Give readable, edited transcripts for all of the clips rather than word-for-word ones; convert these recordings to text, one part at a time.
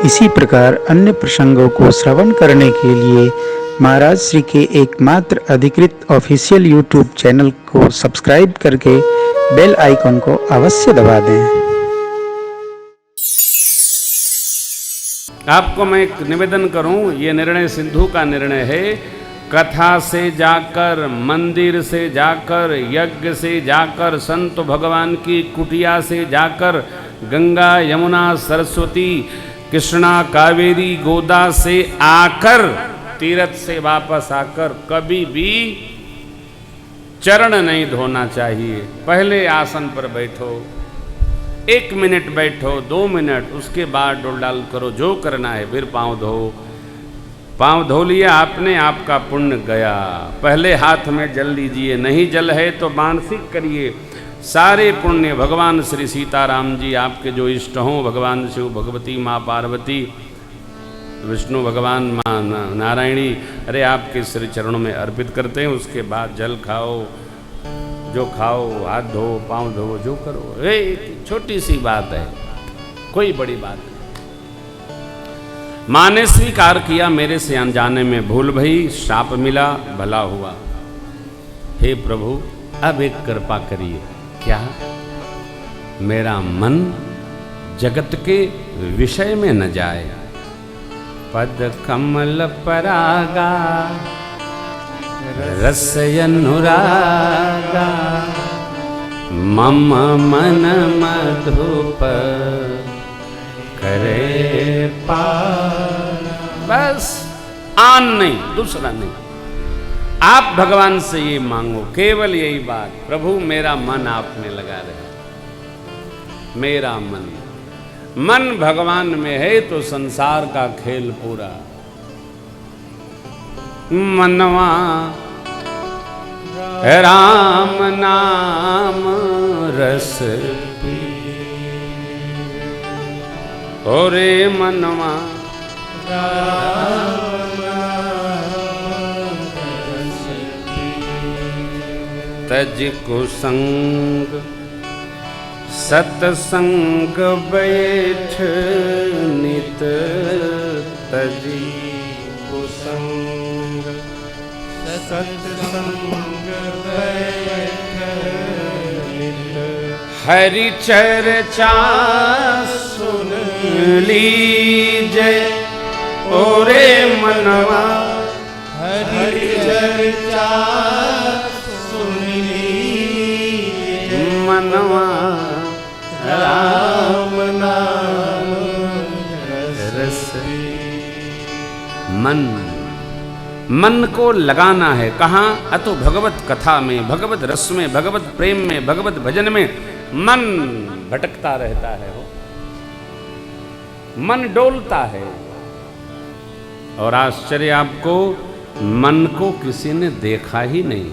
इसी प्रकार अन्य प्रसंगों को श्रवण करने के लिए महाराज श्री के एकमात्र अधिकृत ऑफिशियल यूट्यूब चैनल को सब्सक्राइब करके बेल आइकन को अवश्य दबा दें। आपको मैं एक निवेदन करूं, ये निर्णय सिंधु का निर्णय है। कथा से जाकर, मंदिर से जाकर, यज्ञ से जाकर, संत भगवान की कुटिया से जाकर, गंगा यमुना सरस्वती कृष्णा कावेरी गोदा से आकर, तीर्थ से वापस आकर कभी भी चरण नहीं धोना चाहिए। पहले आसन पर बैठो, 1 मिनट बैठो, 2 मिनट, उसके बाद डोल डाल करो, जो करना है, फिर पाँव धो। पाँव धो लिया आपने, आपका पुण्य गया। पहले हाथ में जल लीजिए, नहीं जल है तो मानसिक करिए। सारे पुण्य भगवान श्री सीताराम जी, आपके जो इष्ट हों, भगवान शिव, भगवती माँ पार्वती, विष्णु भगवान, माँ नारायणी, अरे आपके श्री चरणों में अर्पित करते हैं। उसके बाद जल खाओ, जो खाओ, हाथ धो, पाँव धो, जो करो। एक छोटी सी बात है, कोई बड़ी बात नहीं। माँ ने स्वीकार किया, मेरे से अनजाने में भूल भई, श्राप मिला, भला हुआ। हे प्रभु, अब एक कृपा करिए। क्या? मेरा मन जगत के विषय में न जाए। पद कमल परागा रस अनुरागा, मम मन मधुप करे पार। बस आन नहीं, दूसरा नहीं। आप भगवान से ये मांगो, केवल यही बात, प्रभु मेरा मन आप में लगा रहे। मेरा मन भगवान में है तो संसार का खेल पूरा। मनवा राम नाम रस पी, ओरे मनवा तज कुसंग सतसंग बैठ नित, तजी कुसंग सतसंग बैठ नित, हरि चर्चा सुन लीजे, ओरे मनवा हरि चर्चा मनवा राम नाम रस। मन को लगाना है कहाँ? अतो भगवत कथा में, भगवत रस में, भगवत प्रेम में, भगवत भजन में। मन भटकता रहता है, हो मन डोलता है। और आश्चर्य आपको, मन को किसी ने देखा ही नहीं,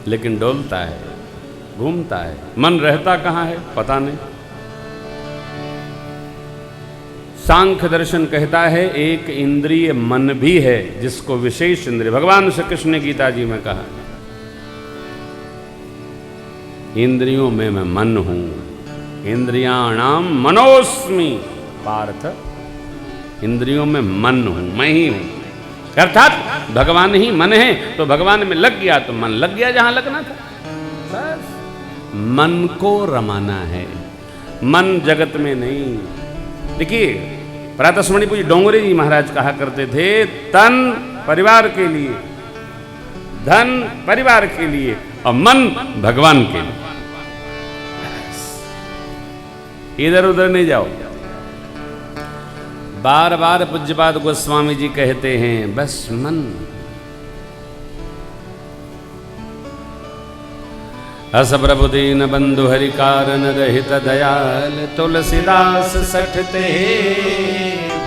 लेकिन डोलता है, घूमता है। मन रहता कहाँ है पता नहीं। सांख्य दर्शन कहता है एक इंद्रिय मन भी है, जिसको विशेष इंद्रिय, भगवान श्री कृष्ण ने गीता जी में कहा, इंद्रियों में मैं मन हूं, इंद्रियाणाम मनोस्मि पार्थ। इंद्रियों में मन हूं, मैं ही हूं। अर्थात भगवान ही मन है, तो भगवान में लग गया तो मन लग गया जहां लगना था। बस मन को रमाना है, मन जगत में नहीं। देखिए, प्रातस्मरणि पूज्य डोंगरे जी महाराज कहा करते थे, तन परिवार के लिए, धन परिवार के लिए, और मन भगवान के लिए। इधर उधर नहीं जाओ। बार बार पूज्यपाद गोस्वामी जी कहते हैं, बस मन। अस प्रभु दीन बंधु हरि कारण रहित दयाल, तुलसीदास सठते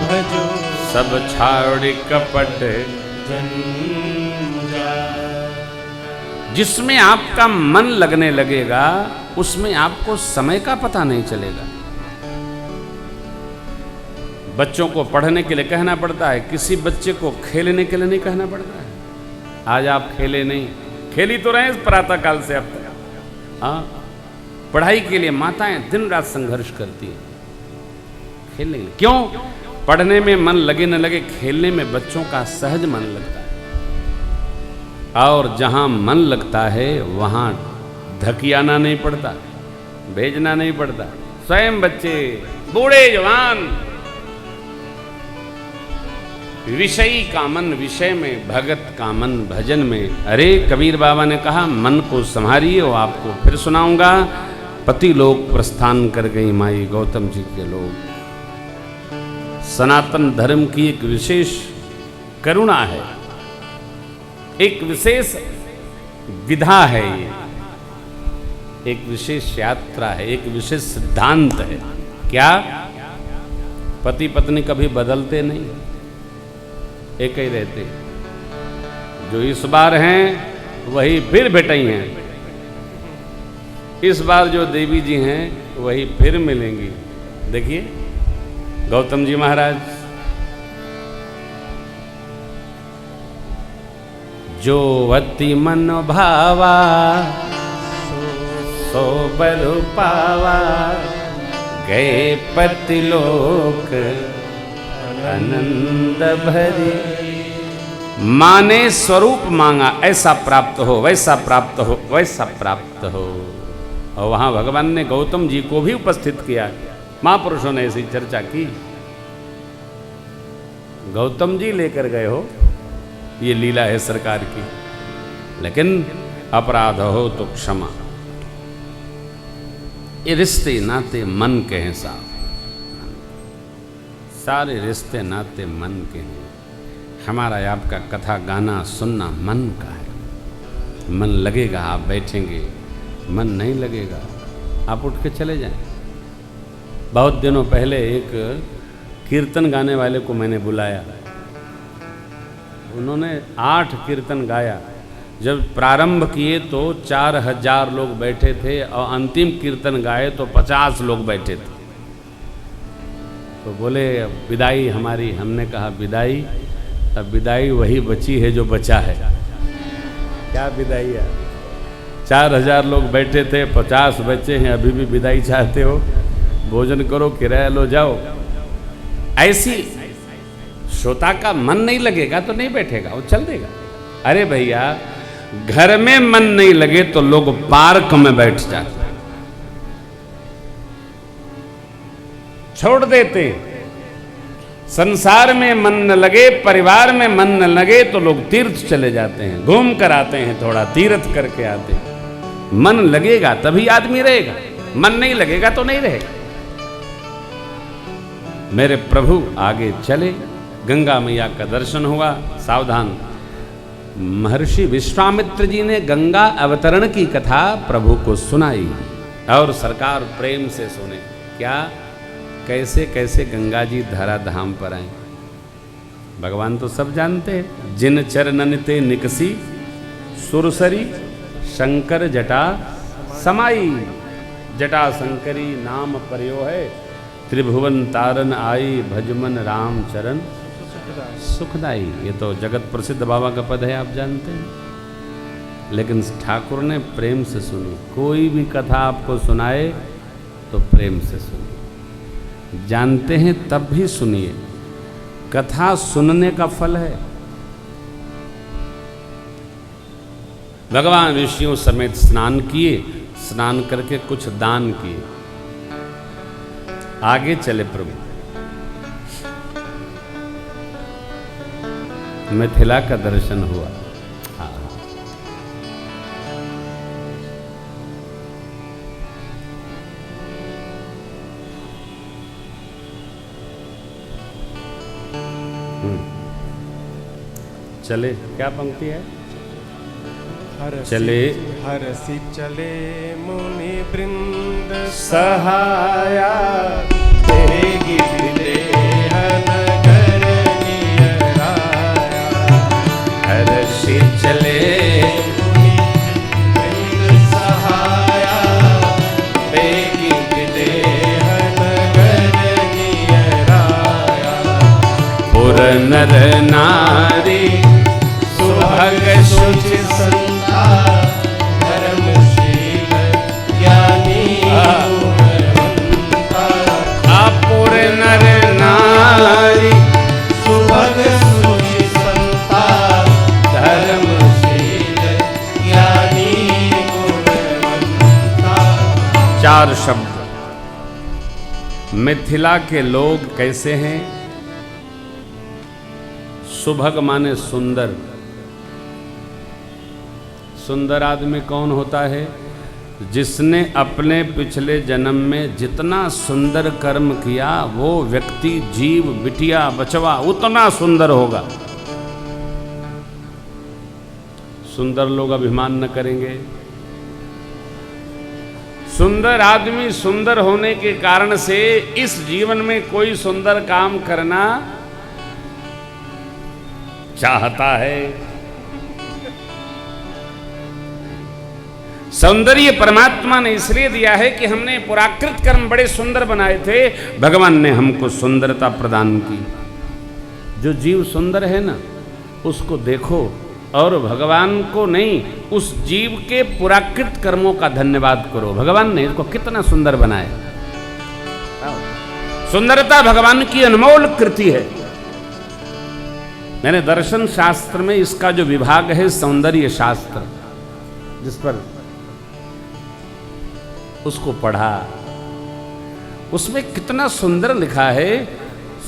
भजो सब छाड़ी कपट जिसमें आपका मन लगने लगेगा, उसमें आपको समय का पता नहीं चलेगा। बच्चों को पढ़ने के लिए कहना पड़ता है, किसी बच्चे को खेलने के लिए नहीं कहना पड़ता है। आज आप खेले नहीं, खेली तो रहे प्रातः काल से अब तक। हाँ, पढ़ाई के लिए माताएं दिन रात संघर्ष करती हैं। खेलेंगे। क्यों? पढ़ने में मन लगे न लगे, खेलने में बच्चों का सहज मन लगता है। और जहां मन लगता है वहां धकियाना नहीं पड़ता, भेजना नहीं पड़ता। स्वयं बच्चे, बूढ़े जवान, विषयी का मन विषय में, भगत का मन भजन में। अरे कबीर बाबा ने कहा मन को संभालिए। वो आपको फिर सुनाऊंगा। पति लोग प्रस्थान कर गई माई गौतम जी के लोग। सनातन धर्म की एक विशेष करुणा है, एक विशेष विधा है, ये एक विशेष यात्रा है, एक विशेष सिद्धांत है। क्या? पति पत्नी कभी बदलते नहीं, एक ही रहते। जो इस बार हैं वही फिर भेटई हैं, इस बार जो देवी जी हैं वही फिर मिलेंगी। देखिए गौतम जी महाराज, जो अति मन भावा सो बरु पावा, गए पति लोक आनंद भरे। माने स्वरूप मांगा, ऐसा प्राप्त हो, वैसा प्राप्त हो, वैसा प्राप्त हो। और वहां भगवान ने गौतम जी को भी उपस्थित किया। महापुरुषों ने ऐसी चर्चा की। गौतम जी लेकर गए हो, ये लीला है सरकार की। लेकिन अपराध हो तो क्षमा। ये रिश्ते नाते मन के हैं साहब, सारे रिश्ते नाते मन के हैं। हमारा आपका कथा गाना सुनना मन का है। मन लगेगा आप बैठेंगे, मन नहीं लगेगा आप उठ के चले जाएं। बहुत दिनों पहले एक कीर्तन गाने वाले को मैंने बुलाया। उन्होंने 8 कीर्तन गाया। जब प्रारंभ किए तो 4000 लोग बैठे थे और अंतिम कीर्तन गाए तो 50 लोग बैठे थे। तो बोले विदाई हमारी। हमने कहा विदाई? अब विदाई वही बची है जो बचा है। क्या विदाई है? 4000 लोग बैठे थे, 50 बचे हैं, अभी भी विदाई चाहते हो? भोजन करो, किराया लो, जाओ। ऐसी श्रोता का मन नहीं लगेगा तो नहीं बैठेगा, वो चल देगा। अरे भैया, घर में मन नहीं लगे तो लोग पार्क में बैठ जाते, छोड़ देते। संसार में मन न लगे, परिवार में मन न लगे तो लोग तीर्थ चले जाते हैं, घूम कर आते हैं, थोड़ा तीर्थ करके आते हैं। मन लगेगा तभी आदमी रहेगा, मन नहीं लगेगा तो नहीं रहेगा। मेरे प्रभु आगे चले, गंगा मैया का दर्शन हुआ। सावधान, महर्षि विश्वामित्र जी ने गंगा अवतरण की कथा प्रभु को सुनाई और सरकार प्रेम से सुने। क्या? कैसे कैसे गंगा जी धरा धाम पर आए। भगवान तो सब जानते हैं। जिन चरणन ते निकसी सुरसरी शंकर जटा समाई। जटा शंकरी नाम पर्यो है, त्रिभुवन तारन आई, भजमन राम चरण सुखदाई। ये तो जगत प्रसिद्ध बाबा का पद है, आप जानते हैं। लेकिन ठाकुर ने प्रेम से सुनी। कोई भी कथा आपको सुनाए तो प्रेम से सुनिए। जानते हैं तब भी सुनिए। कथा सुनने का फल है। भगवान ऋषियों समेत स्नान किए, स्नान करके कुछ दान किए, आगे चले प्रभु। मिथिला का दर्शन हुआ। हाँ, चले। क्या पंक्ति है? चले हरसि चले मुनि वृंद सहाया, तेगी विदेह नगर नियराया। हर्षि चले मुनि वृंद सहाया, तेगी विदेह नगर नियराया। पुर नर नारी सुभग शुचि संता, धर्मशील ज्ञानी गुणवंता। पुर नर चार शब्द। मिथिला के लोग कैसे हैं? सुभग माने सुंदर। सुंदर आदमी कौन होता है? जिसने अपने पिछले जन्म में जितना सुंदर कर्म किया वो व्यक्ति, जीव, बिटिया, बचवा उतना सुंदर होगा। सुंदर लोग अभिमान न करेंगे। सुंदर आदमी सुंदर होने के कारण से इस जीवन में कोई सुंदर काम करना चाहता है। सौंदर्य परमात्मा ने इसलिए दिया है कि हमने पुराकृत कर्म बड़े सुंदर बनाए थे, भगवान ने हमको सुंदरता प्रदान की। जो जीव सुंदर है ना, उसको देखो और भगवान को नहीं, उस जीव के पुराकृत कर्मों का धन्यवाद करो। भगवान ने इसको कितना सुंदर बनाया। सुंदरता भगवान की अनमोल कृति है। मैंने दर्शन शास्त्र में इसका जो विभाग है सौंदर्य शास्त्र, जिस पर उसको पढ़ा, उसमें कितना सुंदर लिखा है।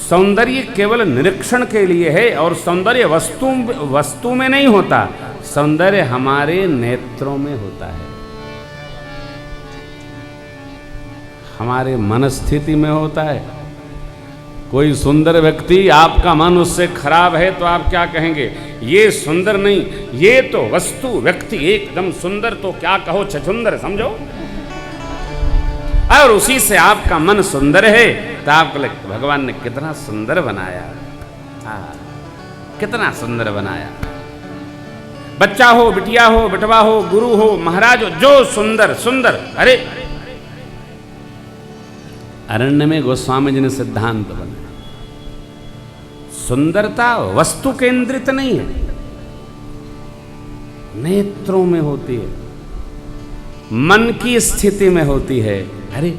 सौंदर्य केवल निरीक्षण के लिए है और सौंदर्य वस्तु में नहीं होता, सौंदर्य हमारे नेत्रों में होता है, हमारे मन स्थिति में होता है। कोई सुंदर व्यक्ति, आपका मन उससे खराब है तो आप क्या कहेंगे? ये सुंदर नहीं, ये तो वस्तु, व्यक्ति एकदम सुंदर, तो क्या कहो छछुंदर, समझो। और उसी से आपका मन सुंदर है तो आपको लगता भगवान ने कितना सुंदर बनाया। कितना सुंदर बनाया। बच्चा हो, बिटिया हो, बेटवा हो, गुरु हो, महाराज हो, जो सुंदर सुंदर। अरे अरण्य में गोस्वामी जी ने सिद्धांत बनाया, सुंदरता वस्तु केंद्रित नहीं है, नेत्रों में होती है, मन की स्थिति में होती है। अरे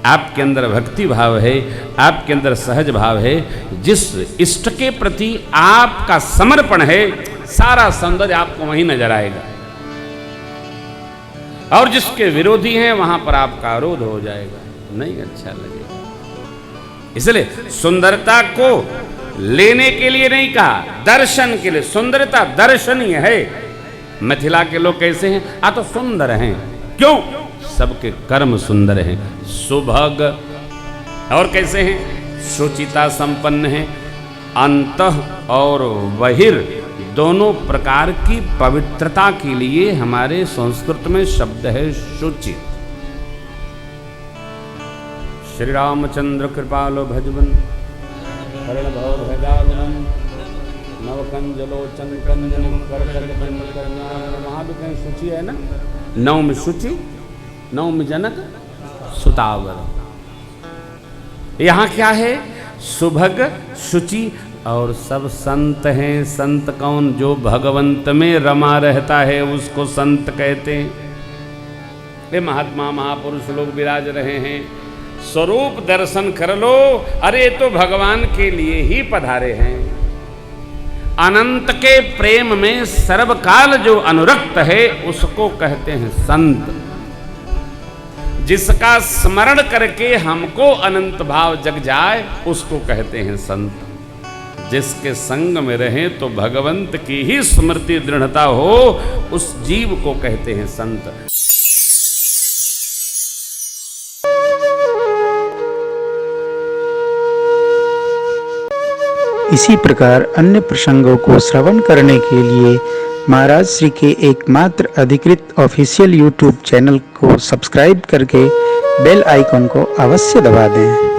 आपके अंदर भक्ति भाव है, आपके अंदर सहज भाव है, जिस इष्ट के प्रति आपका समर्पण है, सारा सौंदर्य आपको वहीं नजर आएगा। और जिसके विरोधी हैं वहां पर आपका अरोध हो जाएगा, नहीं अच्छा लगेगा। इसलिए सुंदरता को लेने के लिए नहीं कहा, दर्शन के लिए। सुंदरता दर्शनीय है। मिथिला के लोग कैसे हैं? तो सुंदर हैं। क्यों? सबके कर्म सुंदर हैं। सुभग और कैसे हैं? शुचिता संपन्न हैं। अंतः और बहिर दोनों प्रकार की पवित्रता के लिए हमारे संस्कृत में शब्द है शुचि। श्री रामचंद्र कृपालो भजबन हरण भव भगावनम नवकंजलोचन कंजन महाविक शुचि है ना। नौ में शुचि, नौ में जनक सुतावर। यहाँ क्या है? सुभग, शुचि और सब संत हैं। संत कौन? जो भगवंत में रमा रहता है उसको संत कहते हैं। ये महात्मा महापुरुष लोग विराज रहे हैं। स्वरूप दर्शन कर लो। अरे तो भगवान के लिए ही पधारे हैं। अनंत के प्रेम में सर्वकाल जो अनुरक्त है उसको कहते हैं संत। जिसका स्मरण करके हमको अनंत भाव जग जाए उसको कहते हैं संत। जिसके संग में रहें तो भगवंत की ही स्मृति दृढ़ता हो, उस जीव को कहते हैं संत। इसी प्रकार अन्य प्रसंगों को श्रवण करने के लिए महाराज श्री के एकमात्र अधिकृत ऑफिशियल यूट्यूब चैनल को सब्सक्राइब करके बेल आइकन को अवश्य दबा दें।